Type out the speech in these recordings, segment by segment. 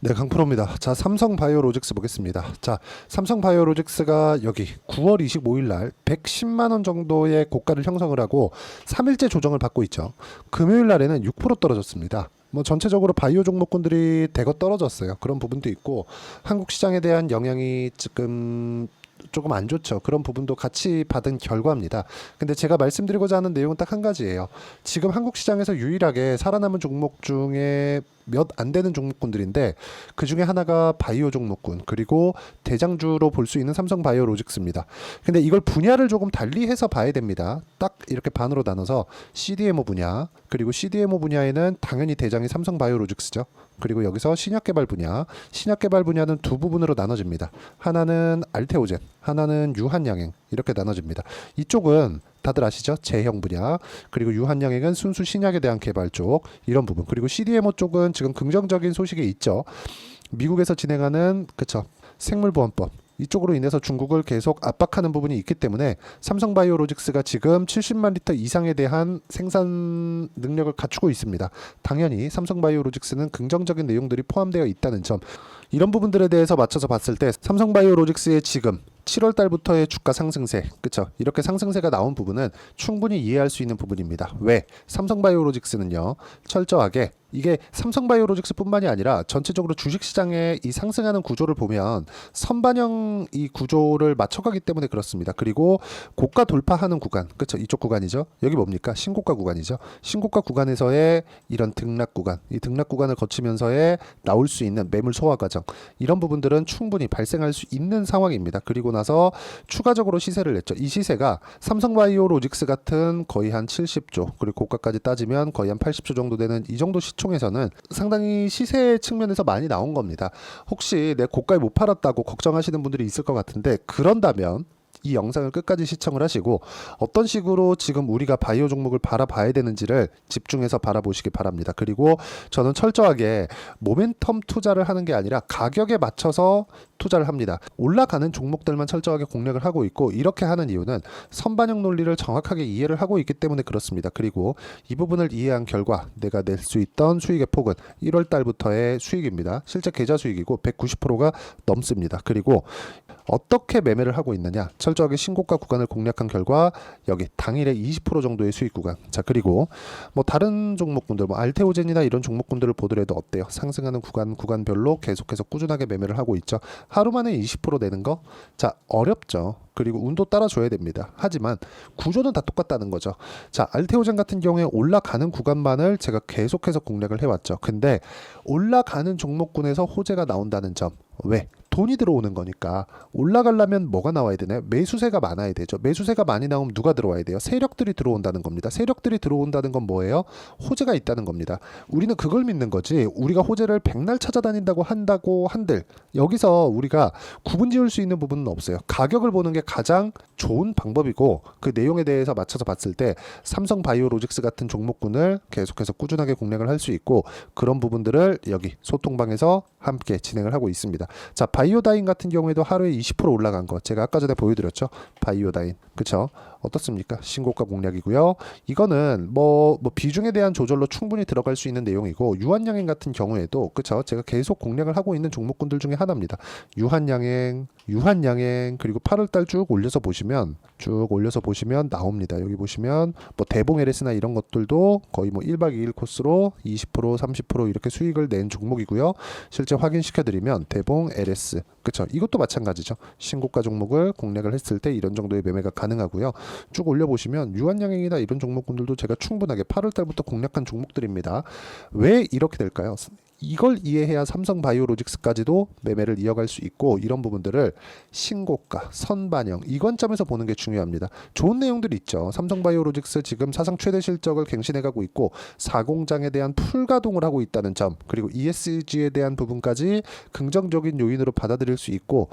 네, 강프로입니다. 자, 삼성바이오로직스 보겠습니다. 자, 삼성바이오로직스가 여기 9월 25일 날 110만 원 정도의 고가를 형성을 하고 3일째 조정을 받고 있죠. 금요일 날에는 6% 떨어졌습니다. 뭐 전체적으로 바이오 종목군들이 대거 떨어졌어요. 그런 부분도 있고 한국 시장에 대한 영향이 지금 조금 안 좋죠. 그런 부분도 같이 받은 결과입니다. 근데 제가 말씀드리고자 하는 내용은 딱 한 가지예요. 지금 한국 시장에서 유일하게 살아남은 종목 중에 몇 안 되는 종목군들인데 그 중에 하나가 바이오 종목군 그리고 대장주로 볼 수 있는 삼성바이오로직스입니다. 근데 이걸 분야를 조금 달리해서 봐야 됩니다. 딱 이렇게 반으로 나눠서 CDMO 분야 그리고 CDMO 분야에는 당연히 대장이 삼성바이오로직스죠. 그리고 여기서 신약개발 분야, 신약개발 분야는 두 부분으로 나눠집니다. 하나는 알테오젠, 하나는 유한양행 이렇게 나눠집니다. 이쪽은 다들 아시죠? 제형 분야 그리고 유한양행은 순수 신약에 대한 개발 쪽 이런 부분 그리고 CDMO 쪽은 지금 긍정적인 소식이 있죠. 미국에서 진행하는 그쵸 생물보안법 이쪽으로 인해서 중국을 계속 압박하는 부분이 있기 때문에 삼성바이오로직스가 지금 70만 리터 이상에 대한 생산 능력을 갖추고 있습니다. 당연히 삼성바이오로직스는 긍정적인 내용들이 포함되어 있다는 점 이런 부분들에 대해서 맞춰서 봤을 때 삼성바이오로직스의 지금 7월 달부터의 주가 상승세, 그쵸? 이렇게 상승세가 나온 부분은 충분히 이해할 수 있는 부분입니다. 왜? 삼성바이오로직스는요, 철저하게 이게 삼성바이오로직스뿐만이 아니라 전체적으로 주식시장의 이 상승하는 구조를 보면 선반영 이 구조를 맞춰가기 때문에 그렇습니다. 그리고 고가 돌파하는 구간, 그쵸? 이쪽 구간이죠. 여기 뭡니까? 신고가 구간이죠. 신고가 구간에서의 이런 등락 구간, 이 등락 구간을 거치면서의 나올 수 있는 매물 소화 과정, 이런 부분들은 충분히 발생할 수 있는 상황입니다. 그리고 나서 추가적으로 시세를 냈죠. 이 시세가 삼성바이오로직스 같은 거의 한 70조 그리고 고가까지 따지면 거의 한 80조 정도 되는 이 정도 시총에서는 상당히 시세 측면에서 많이 나온 겁니다. 혹시 내 고가에 못 팔았다고 걱정하시는 분들이 있을 것 같은데 그런다면 이 영상을 끝까지 시청을 하시고 어떤 식으로 지금 우리가 바이오 종목을 바라봐야 되는지를 집중해서 바라보시기 바랍니다. 그리고 저는 철저하게 모멘텀 투자를 하는 게 아니라 가격에 맞춰서 투자를 합니다. 올라가는 종목들만 철저하게 공략을 하고 있고 이렇게 하는 이유는 선반영 논리를 정확하게 이해를 하고 있기 때문에 그렇습니다. 그리고 이 부분을 이해한 결과 내가 낼 수 있던 수익의 폭은 1월 달부터의 수익입니다. 실제 계좌 수익이고 190%가 넘습니다. 그리고 어떻게 매매를 하고 있느냐 철저하게 신고가 구간을 공략한 결과 여기 당일에 20% 정도의 수익 구간 자 그리고 뭐 다른 종목군들 뭐 알테오젠이나 이런 종목군들을 보더라도 어때요 상승하는 구간별로 계속해서 꾸준하게 매매를 하고 있죠 하루 만에 20% 내는 거 자 어렵죠 그리고 운도 따라줘야 됩니다. 하지만 구조는 다 똑같다는 거죠. 자, 알테오젠 같은 경우에 올라가는 구간만을 제가 계속해서 공략을 해왔죠. 근데 올라가는 종목군에서 호재가 나온다는 점. 왜? 돈이 들어오는 거니까 올라가려면 뭐가 나와야 되나요? 매수세가 많아야 되죠. 매수세가 많이 나오면 누가 들어와야 돼요? 세력들이 들어온다는 겁니다. 세력들이 들어온다는 건 뭐예요? 호재가 있다는 겁니다. 우리는 그걸 믿는 거지. 우리가 호재를 백날 찾아다닌다고 한들 여기서 우리가 구분 지을 수 있는 부분은 없어요. 가격을 보는 게 가장 좋은 방법이고 그 내용에 대해서 맞춰서 봤을 때 삼성바이오로직스 같은 종목군을 계속해서 꾸준하게 공략을 할 수 있고 그런 부분들을 여기 소통방에서 함께 진행을 하고 있습니다. 자, 바이오다인 같은 경우에도 하루에 20% 올라간 거 제가 아까 전에 보여드렸죠. 바이오다인 그쵸? 어떻습니까? 신고가 공략이고요. 이거는 뭐 비중에 대한 조절로 충분히 들어갈 수 있는 내용이고 유한양행 같은 경우에도 그쵸? 제가 계속 공략을 하고 있는 종목군들 중에 하나입니다. 유한양행 그리고 8월달 쭉 올려서 보시면 나옵니다. 여기 보시면 뭐 대봉 LS나 이런 것들도 거의 뭐 1박 2일 코스로 20% 30% 이렇게 수익을 낸 종목이고요. 실제 확인시켜드리면 대봉 LS 그쵸? 이것도 마찬가지죠. 신고가 종목을 공략을 했을 때 이런 정도의 매매가 가능하고요. 쭉 올려보시면 유한양행이나 이런 종목군들도 제가 충분하게 8월달부터 공략한 종목들입니다. 왜 이렇게 될까요? 이걸 이해해야 삼성바이오로직스까지도 매매를 이어갈 수 있고 이런 부분들을 신고가, 선반영 이 관점에서 보는 게 중요합니다. 좋은 내용들이 있죠. 삼성바이오로직스 지금 사상 최대 실적을 갱신해가고 있고 사공장에 대한 풀가동을 하고 있다는 점 그리고 ESG에 대한 부분까지 긍정적인 요인으로 받아들일 수 있고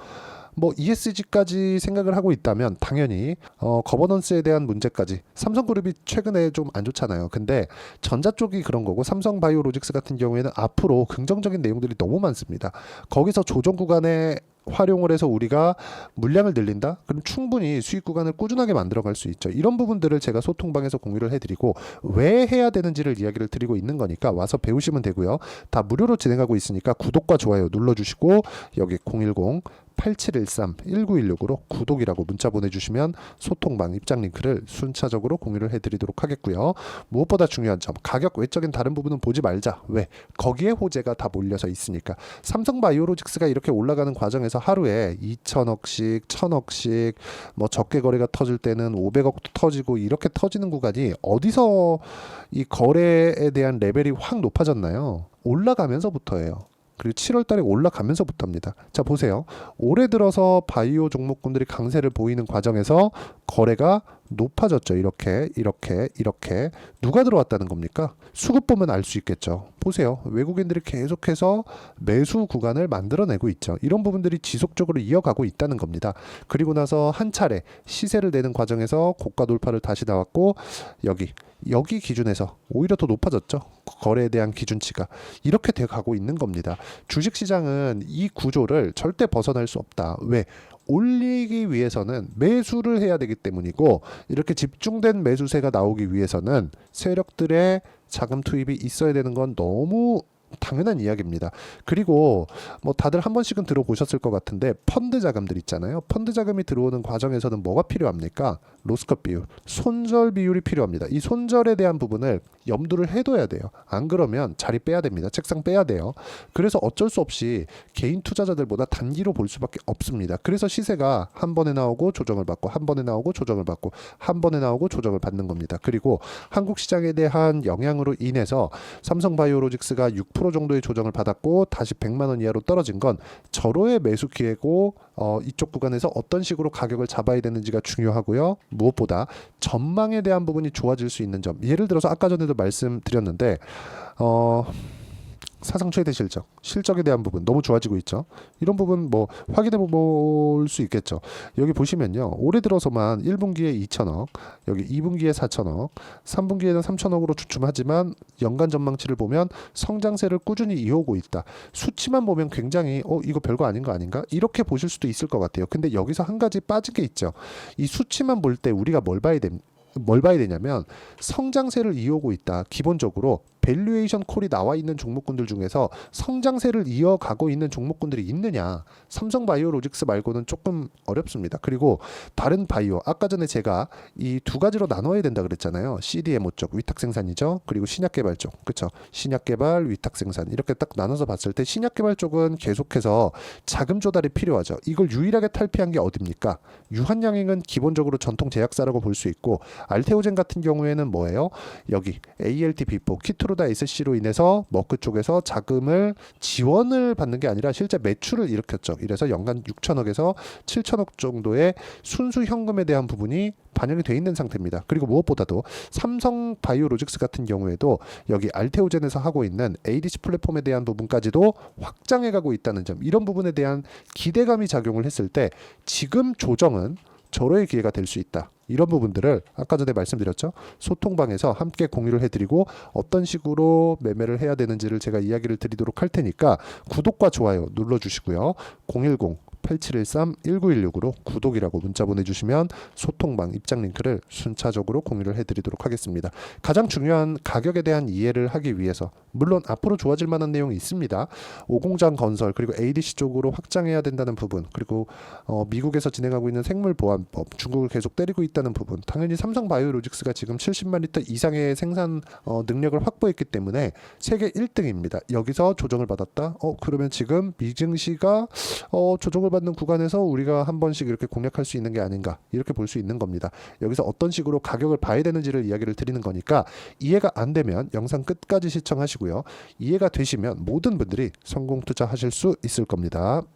뭐 ESG까지 생각을 하고 있다면 당연히 거버넌스에 대한 문제까지 삼성그룹이 최근에 좀 안 좋잖아요. 근데 전자 쪽이 그런 거고 삼성바이오로직스 같은 경우에는 앞으로 긍정적인 내용들이 너무 많습니다. 거기서 조정 구간에 활용을 해서 우리가 물량을 늘린다? 그럼 충분히 수익 구간을 꾸준하게 만들어갈 수 있죠. 이런 부분들을 제가 소통방에서 공유를 해드리고 왜 해야 되는지를 이야기를 드리고 있는 거니까 와서 배우시면 되고요. 다 무료로 진행하고 있으니까 구독과 좋아요 눌러주시고 여기 010-8713-1916으로 구독이라고 문자 보내주시면 소통방 입장 링크를 순차적으로 공유를 해드리도록 하겠고요. 무엇보다 중요한 점, 가격 외적인 다른 부분은 보지 말자. 왜? 거기에 호재가 다 몰려서 있으니까. 삼성바이오로직스가 이렇게 올라가는 과정에서 하루에 2천억씩 1천억씩 뭐 적게 거래가 터질 때는 500억도 터지고 이렇게 터지는 구간이 어디서 이 거래에 대한 레벨이 확 높아졌나요? 올라가면서부터예요. 그리고 7월 달에 올라가면서부터입니다. 자, 보세요. 올해 들어서 바이오 종목군들이 강세를 보이는 과정에서 거래가 높아졌죠. 이렇게 누가 들어왔다는 겁니까? 수급 보면 알 수 있겠죠. 보세요. 외국인들이 계속해서 매수 구간을 만들어내고 있죠. 이런 부분들이 지속적으로 이어가고 있다는 겁니다. 그리고 나서 한 차례 시세를 내는 과정에서 고가 돌파를 다시 나왔고 여기 기준에서 오히려 더 높아졌죠. 거래에 대한 기준치가 이렇게 돼 가고 있는 겁니다. 주식시장은 이 구조를 절대 벗어날 수 없다. 왜? 올리기 위해서는 매수를 해야 되기 때문이고 이렇게 집중된 매수세가 나오기 위해서는 세력들의 자금 투입이 있어야 되는 건 너무 당연한 이야기입니다. 그리고 뭐 다들 한 번씩은 들어보셨을 것 같은데 펀드 자금들 있잖아요. 펀드 자금이 들어오는 과정에서는 뭐가 필요합니까? 로스컷 비율, 손절 비율이 필요합니다. 이 손절에 대한 부분을 염두를 해둬야 돼요. 안 그러면 자리 빼야 됩니다. 책상 빼야 돼요. 그래서 어쩔 수 없이 개인 투자자들보다 단기로 볼 수밖에 없습니다. 그래서 시세가 한 번에 나오고 조정을 받고 한 번에 나오고 조정을 받고 한 번에 나오고 조정을 받는 겁니다. 그리고 한국 시장에 대한 영향으로 인해서 삼성바이오로직스가 6% 정도의 조정을 받았고 다시 100만 원 이하로 떨어진 건 절호의 매수 기회고 이쪽 구간에서 어떤 식으로 가격을 잡아야 되는지가 중요하고요. 무엇보다 전망에 대한 부분이 좋아질 수 있는 점. 예를 들어서 아까 전에도 말씀드렸는데 사상 최대 실적에 대한 부분 너무 좋아지고 있죠. 이런 부분 뭐 확인해 볼 수 있겠죠. 여기 보시면요. 올해 들어서만 1분기에 2천억, 여기 2분기에 4천억, 3분기에는 3천억으로 주춤하지만 연간 전망치를 보면 성장세를 꾸준히 이어오고 있다. 수치만 보면 굉장히 이거 별거 아닌 거 아닌가? 이렇게 보실 수도 있을 것 같아요. 근데 여기서 한 가지 빠진 게 있죠. 이 수치만 볼 때 우리가 뭘 봐야 되냐면 성장세를 이어오고 있다. 기본적으로 밸류에이션 콜이 나와 있는 종목군들 중에서 성장세를 이어가고 있는 종목군들이 있느냐? 삼성바이오로직스 말고는 조금 어렵습니다. 그리고 다른 바이오, 아까 전에 제가 이 두 가지로 나눠야 된다 그랬잖아요. CDMO 쪽, 위탁 생산이죠. 그리고 신약 개발 쪽, 그렇죠? 신약 개발, 위탁 생산 이렇게 딱 나눠서 봤을 때 신약 개발 쪽은 계속해서 자금 조달이 필요하죠. 이걸 유일하게 탈피한 게 어딥니까? 유한양행은 기본적으로 전통 제약사라고 볼 수 있고 알테오젠 같은 경우에는 뭐예요? 여기 ALT-B4 키트로다 SC로 인해서 머크 쪽에서 자금을 지원을 받는 게 아니라 실제 매출을 일으켰죠. 이래서 연간 6천억에서 7천억 정도의 순수 현금에 대한 부분이 반영이 돼 있는 상태입니다. 그리고 무엇보다도 삼성바이오로직스 같은 경우에도 여기 알테오젠에서 하고 있는 ADC 플랫폼에 대한 부분까지도 확장해 가고 있다는 점, 이런 부분에 대한 기대감이 작용을 했을 때 지금 조정은 절호의 기회가 될 수 있다. 이런 부분들을 아까 전에 말씀드렸죠. 소통방에서 함께 공유를 해드리고 어떤 식으로 매매를 해야 되는지를 제가 이야기를 드리도록 할 테니까 구독과 좋아요 눌러주시고요. 010-8713-1916으로 구독이라고 문자 보내주시면 소통방 입장 링크를 순차적으로 공유를 해드리도록 하겠습니다. 가장 중요한 가격에 대한 이해를 하기 위해서 물론 앞으로 좋아질 만한 내용이 있습니다. 오공장 건설 그리고 ADC 쪽으로 확장해야 된다는 부분, 그리고 미국에서 진행하고 있는 생물보안법, 중국을 계속 때리고 있다는 부분, 당연히 삼성바이오로직스가 지금 70만 리터 이상의 생산 능력을 확보했기 때문에 세계 1등입니다. 여기서 조정을 받았다? 그러면 지금 미증시가 조정을 받는 구간에서 우리가 한 번씩 이렇게 공략할 수 있는 게 아닌가, 이렇게 볼 수 있는 겁니다. 여기서 어떤 식으로 가격을 봐야 되는지를 이야기를 드리는 거니까 이해가 안 되면 영상 끝까지 시청하시고요. 이해가 되시면 모든 분들이 성공 투자하실 수 있을 겁니다.